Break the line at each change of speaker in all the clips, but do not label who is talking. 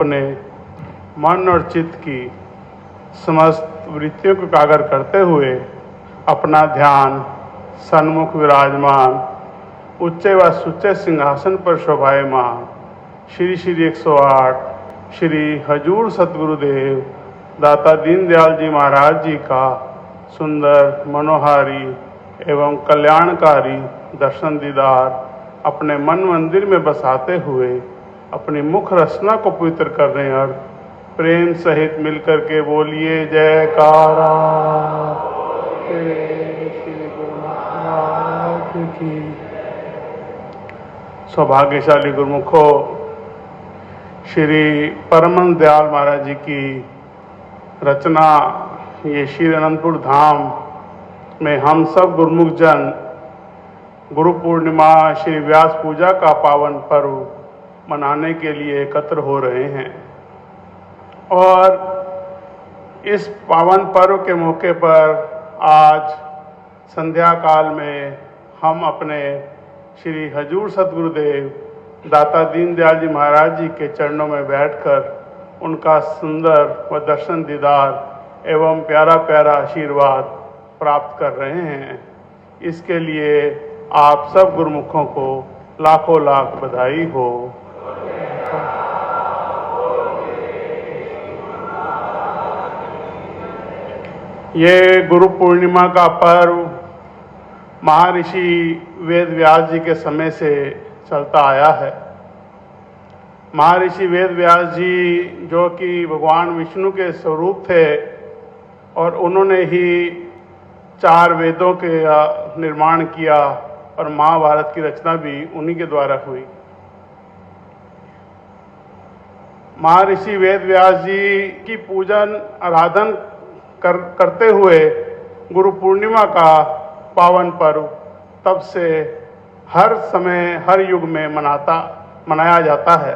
अपने मन और चित्त की समस्त वृत्तियों को एकाग्र करते हुए अपना ध्यान सन्मुख विराजमान उच्चे व सुच्चे सिंहासन पर शोभायमान श्री श्री 108 श्री हजूर सतगुरुदेव दाता दीनदयाल जी महाराज जी का सुंदर मनोहारी एवं कल्याणकारी दर्शन दीदार अपने मन मंदिर में बसाते हुए अपनी मुख रचना को पवित्र करने और प्रेम सहित मिलकर के बोलिए जयकारा श्री गुरु महाराज की। सौभाग्यशाली गुरुमुखों, श्री परमहंस दयाल महाराज जी की रचना ये श्री अनंतपुर धाम में हम सब गुरुमुख जन गुरु पूर्णिमा श्री व्यास पूजा का पावन पर्व मनाने के लिए एकत्र हो रहे हैं और इस पावन पर्व के मौके पर आज संध्या काल में हम अपने श्री हजूर सतगुरुदेव दाता दीनदयाल जी महाराज जी के चरणों में बैठकर उनका सुंदर व दर्शन दीदार एवं प्यारा प्यारा आशीर्वाद प्राप्त कर रहे हैं। इसके लिए आप सब गुरुमुखों को लाखों लाख बधाई हो। ये गुरु पूर्णिमा का पर्व महर्षि वेद व्यास जी के समय से चलता आया है। महर्षि वेद व्यास जी जो कि भगवान विष्णु के स्वरूप थे और उन्होंने ही 4 वेदों के निर्माण किया और महाभारत की रचना भी उन्हीं के द्वारा हुई। महर्षि वेद व्यास जी की पूजन आराधन करते हुए गुरु पूर्णिमा का पावन पर्व तब से हर समय हर युग में मनाया जाता है।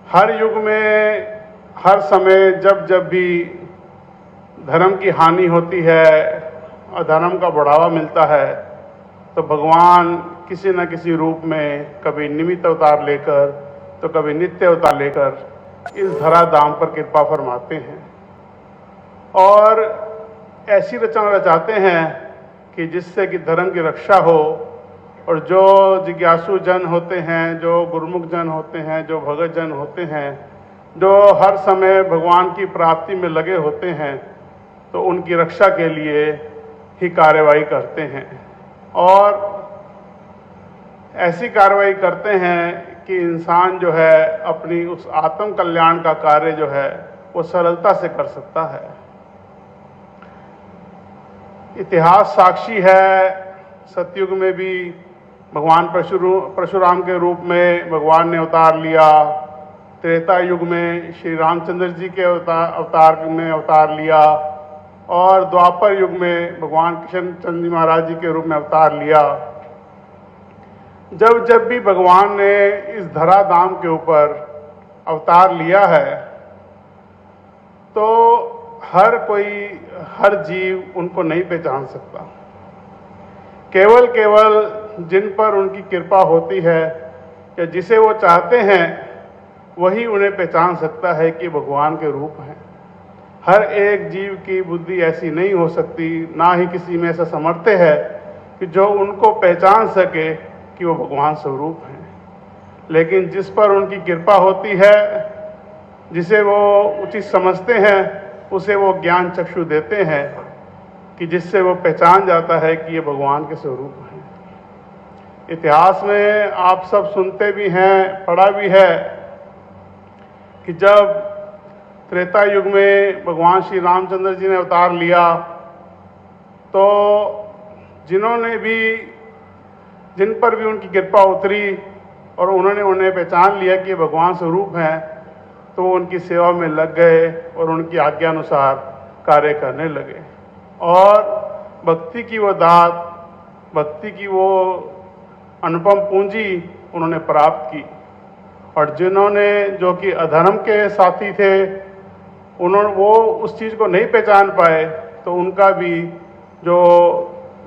हर युग में हर समय जब जब भी धर्म की हानि होती है और धर्म का बढ़ावा मिलता है तो भगवान किसी न किसी रूप में कभी निमित्त अवतार लेकर तो कभी नित्य अवतार लेकर इस धरा धाम पर कृपा फरमाते हैं और ऐसी रचना रचाते हैं कि जिससे कि धर्म की रक्षा हो और जो जिज्ञासु जन होते हैं, जो गुरुमुख जन होते हैं, जो भगत जन होते हैं, जो हर समय भगवान की प्राप्ति में लगे होते हैं, तो उनकी रक्षा के लिए ही कार्रवाई करते हैं और ऐसी कार्रवाई करते हैं कि इंसान जो है अपनी उस आत्म कल्याण का कार्य जो है वो सरलता से कर सकता है। इतिहास साक्षी है, सतयुग में भी भगवान परशुराम के रूप में भगवान ने अवतार लिया, त्रेता युग में श्री रामचंद्र जी के अवतार में अवतार लिया और द्वापर युग में भगवान कृष्ण चंद्र जी महाराज जी के रूप में अवतार लिया। जब जब भी भगवान ने इस धरा धाम के ऊपर अवतार लिया है तो हर कोई हर जीव उनको नहीं पहचान सकता। केवल जिन पर उनकी कृपा होती है या जिसे वो चाहते हैं वही उन्हें पहचान सकता है कि भगवान के रूप हैं। हर एक जीव की बुद्धि ऐसी नहीं हो सकती, ना ही किसी में ऐसा सामर्थ्य है कि जो उनको पहचान सके कि वो भगवान स्वरूप हैं। लेकिन जिस पर उनकी कृपा होती है, जिसे वो उचित समझते हैं, उसे वो ज्ञान चक्षु देते हैं कि जिससे वो पहचान जाता है कि ये भगवान के स्वरूप हैं। इतिहास में आप सब सुनते भी हैं, पढ़ा भी है कि जब त्रेता युग में भगवान श्री रामचंद्र जी ने अवतार लिया तो जिन पर भी उनकी कृपा उतरी और उन्होंने उन्हें पहचान लिया कि भगवान स्वरूप हैं तो वो उनकी सेवा में लग गए और उनकी आज्ञा अनुसार कार्य करने लगे और भक्ति की वो दात, भक्ति की वो अनुपम पूंजी उन्होंने प्राप्त की। और जिन्होंने जो कि अधर्म के साथी थे वो उस चीज़ को नहीं पहचान पाए तो उनका भी जो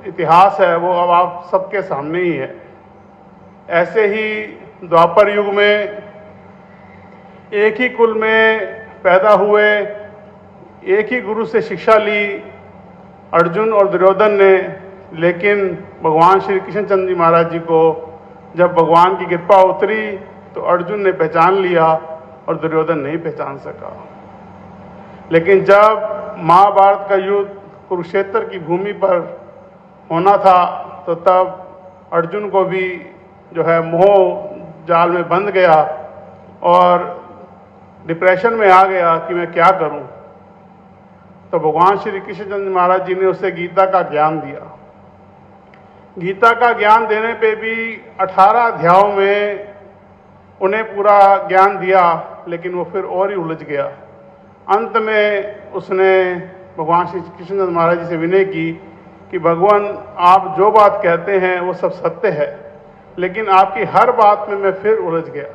इतिहास है वो अब आप सबके सामने ही है। ऐसे ही द्वापर युग में एक ही कुल में पैदा हुए, एक ही गुरु से शिक्षा ली अर्जुन और दुर्योधन ने, लेकिन भगवान श्री कृष्णचंद्र जी महाराज जी को जब भगवान की कृपा उतरी तो अर्जुन ने पहचान लिया और दुर्योधन नहीं पहचान सका। लेकिन जब महाभारत का युद्ध कुरुक्षेत्र की भूमि पर होना था तो तब अर्जुन को भी जो है मोह जाल में बंध गया और डिप्रेशन में आ गया कि मैं क्या करूं। तो भगवान श्री कृष्णचंद्र महाराज जी ने उसे गीता का ज्ञान दिया। गीता का ज्ञान देने पे भी 18 अध्यायों में उन्हें पूरा ज्ञान दिया, लेकिन वो फिर और ही उलझ गया। अंत में उसने भगवान श्री कृष्णचंद्र महाराज जी से विनय की कि भगवान, आप जो बात कहते हैं वो सब सत्य है, लेकिन आपकी हर बात में मैं फिर उलझ गया।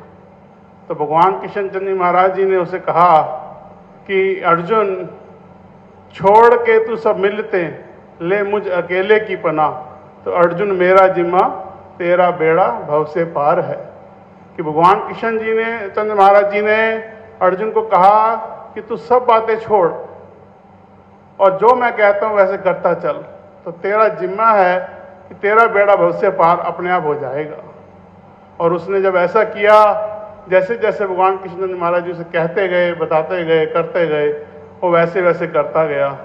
तो भगवान कृष्णचंद्र जी महाराज जी ने उसे कहा कि अर्जुन, छोड़ के तू सब मिलते, ले मुझ अकेले की पनाह। तो अर्जुन, मेरा जिम्मा तेरा बेड़ा भव से पार है। कि भगवान कृष्ण जी ने, चंद्र महाराज जी ने अर्जुन को कहा कि तू सब बातें छोड़ और जो मैं कहता हूं वैसे करता चल, तो तेरा जिम्मा है कि तेरा बेड़ा भव से पार अपने आप हो जाएगा। और उसने जब ऐसा किया, जैसे जैसे भगवान कृष्ण महाराज जी उसे कहते गए, बताते गए, करते गए, वो वैसे वैसे करता गया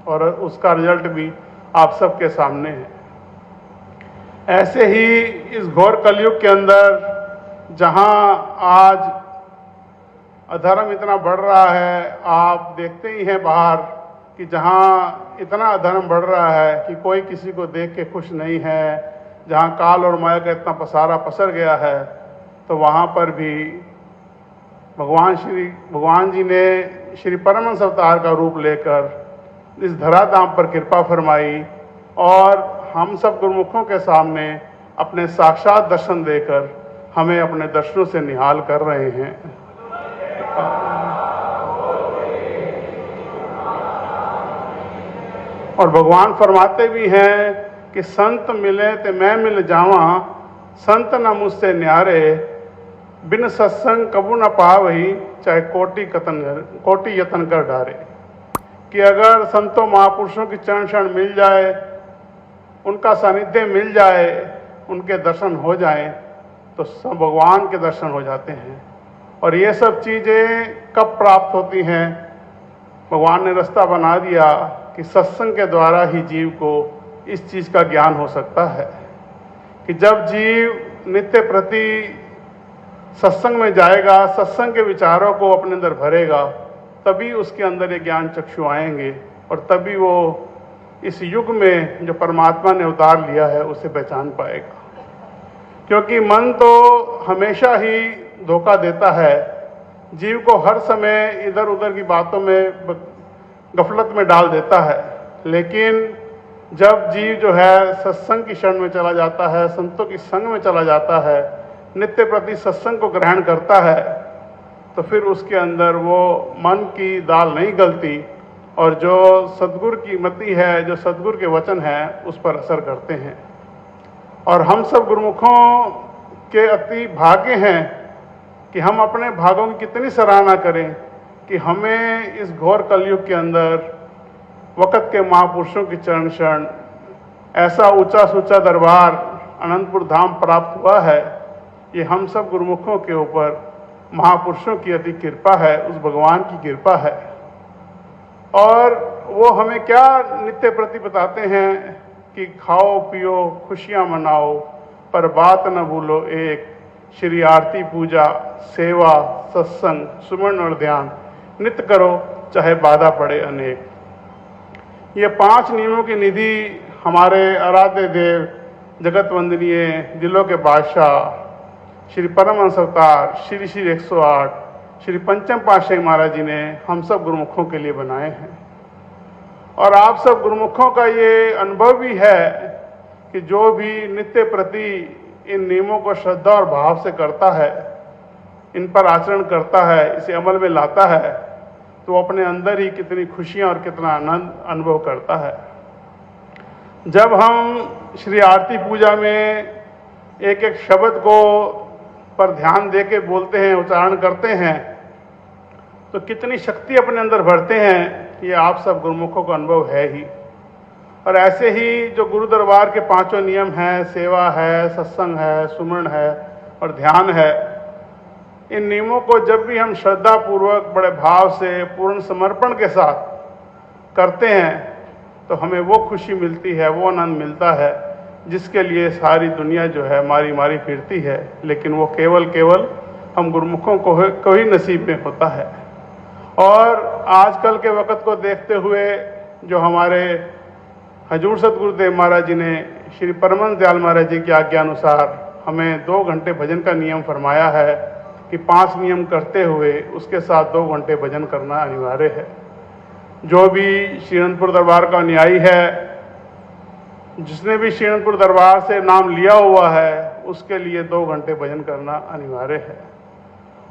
और उसका रिजल्ट भी आप सबके सामने है। ऐसे ही इस घोर कलयुग के अंदर जहां आज अधर्म इतना बढ़ रहा है, आप देखते ही हैं बाहर कि जहां इतना अधर्म बढ़ रहा है कि कोई किसी को देख के खुश नहीं है, जहां काल और माया का इतना पसारा पसर गया है, तो वहां पर भी भगवान जी ने श्री परमहंस अवतार का रूप लेकर इस धराधाम पर कृपा फरमाई और हम सब गुरुमुखों के सामने अपने साक्षात दर्शन देकर हमें अपने दर्शनों से निहाल कर रहे हैं। और भगवान फरमाते भी हैं कि संत मिले ते मैं मिल जावा, संत न मुझसे न्यारे, बिन सत्संग कबू न पावही, चाहे कोटि यतन कर डारे। कि अगर संतों महापुरुषों की चरण शरण मिल जाए, उनका सानिध्य मिल जाए, उनके दर्शन हो जाए, तो सब भगवान के दर्शन हो जाते हैं। और ये सब चीज़ें कब प्राप्त होती हैं? भगवान ने रास्ता बना दिया कि सत्संग के द्वारा ही जीव को इस चीज़ का ज्ञान हो सकता है कि जब जीव नित्य प्रति सत्संग में जाएगा, सत्संग के विचारों को अपने अंदर भरेगा, तभी उसके अंदर ये ज्ञान चक्षु आएंगे और तभी वो इस युग में जो परमात्मा ने उतार लिया है उसे पहचान पाएगा। क्योंकि मन तो हमेशा ही धोखा देता है, जीव को हर समय इधर उधर की बातों में गफलत में डाल देता है। लेकिन जब जीव जो है सत्संग की शरण में चला जाता है, संतों की संग में चला जाता है, नित्य प्रति सत्संग को ग्रहण करता है, तो फिर उसके अंदर वो मन की दाल नहीं गलती और जो सद्गुरु की मति है, जो सद्गुरु के वचन है, उस पर असर करते हैं। और हम सब गुरुमुखों के अति भाग्य हैं कि हम अपने भागों की कितनी सराहना करें कि हमें इस घोर कलयुग के अंदर वक़्त के महापुरुषों की चरण शरण, ऐसा ऊंचा सूचा दरबार अनंतपुर धाम प्राप्त हुआ है। ये हम सब गुरुमुखों के ऊपर महापुरुषों की अति कृपा है, उस भगवान की कृपा है। और वो हमें क्या नित्य प्रति बताते हैं कि खाओ पियो खुशियां मनाओ, पर बात न भूलो एक, श्री आरती पूजा सेवा सत्संग सुमन और ध्यान नित्य करो, चाहे बाधा पड़े अनेक। ये 5 नियमों की निधि हमारे आराध्य देव, जगत वंदनीय, दिलों के बादशाह श्री परमहंस अवतार श्री श्री 108 श्री पंचम पातशाही महाराज जी ने हम सब गुरुमुखों के लिए बनाए हैं। और आप सब गुरुमुखों का ये अनुभव भी है कि जो भी नित्य प्रति इन नियमों को श्रद्धा और भाव से करता है, इन पर आचरण करता है, इसे अमल में लाता है, तो वो अपने अंदर ही कितनी खुशियां और कितना आनंद अनुभव करता है। जब हम श्री आरती पूजा में एक एक शब्द को पर ध्यान दे के बोलते हैं, उच्चारण करते हैं, तो कितनी शक्ति अपने अंदर भरते हैं, ये आप सब गुरुमुखों का अनुभव है ही। और ऐसे ही जो गुरु दरबार के 5 नियम हैं, सेवा है, सत्संग है, सुमरण है और ध्यान है, इन नियमों को जब भी हम श्रद्धा पूर्वक बड़े भाव से पूर्ण समर्पण के साथ करते हैं तो हमें वो खुशी मिलती है, वो आनंद मिलता है जिसके लिए सारी दुनिया जो है मारी मारी फिरती है, लेकिन वो केवल हम गुरुमुखों को ही नसीब में होता है। और आजकल के वक़्त को देखते हुए जो हमारे हजूर सतगुरुदेव महाराज जी ने श्री परमहंस दयाल महाराज जी की आज्ञा अनुसार हमें 2 घंटे भजन का नियम फरमाया है कि 5 नियम करते हुए उसके साथ 2 घंटे भजन करना अनिवार्य है। जो भी श्री अनंतपुर दरबार का अनुयायी है, जिसने भी श्री अनंतपुर दरबार से नाम लिया हुआ है, उसके लिए 2 घंटे भजन करना अनिवार्य है।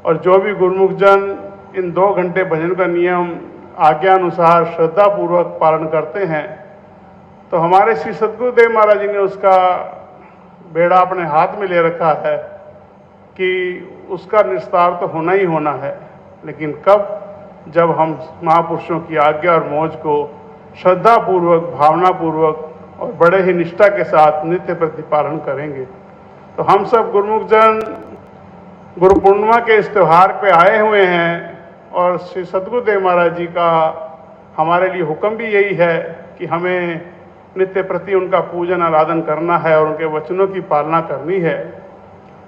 और जो भी गुरुमुख जन इन 2 घंटे भजन का नियम आज्ञा अनुसार श्रद्धा पूर्वक पालन करते हैं तो हमारे श्री सतगुरुदेव महाराज जी ने उसका बेड़ा अपने हाथ में ले रखा है कि उसका निस्तार तो होना ही होना है। लेकिन कब? जब हम महापुरुषों की आज्ञा और मौज को श्रद्धा पूर्वक, भावना पूर्वक और बड़े ही निष्ठा के साथ नित्य प्रतिपालन करेंगे। तो हम सब गुरुमुख जन गुरु पूर्णिमा के इस त्यौहार पे आए हुए हैं और श्री सतगुरुदेव महाराज जी का हमारे लिए हुक्म भी यही है कि हमें नित्य प्रति उनका पूजन आराधन करना है और उनके वचनों की पालना करनी है।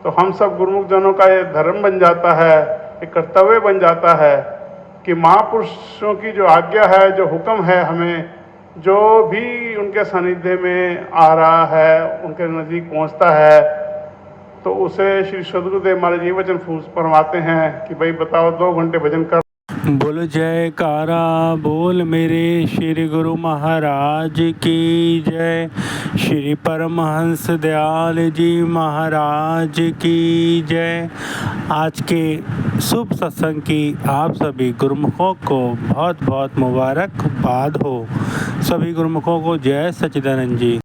तो हम सब गुरुमुख जनों का ये धर्म बन जाता है, एक कर्तव्य बन जाता है कि महापुरुषों की जो आज्ञा है, जो हुक्म है, हमें जो भी उनके सानिध्य में आ रहा है, उनके नज़दीक पहुंचता है, तो उसे श्री सतगुरुदेव महाराज ये वचन फरमाते हैं कि भाई बताओ 2 घंटे भजन कर।
बोल जयकारा बोल मेरे श्री गुरु महाराज की जय। श्री परमहंस दयाल जी महाराज की जय। आज के शुभ सत्संग की आप सभी गुरुमुखों को बहुत बहुत मुबारकबाद हो। सभी गुरुमुखों को जय सच्चिदानंद जी।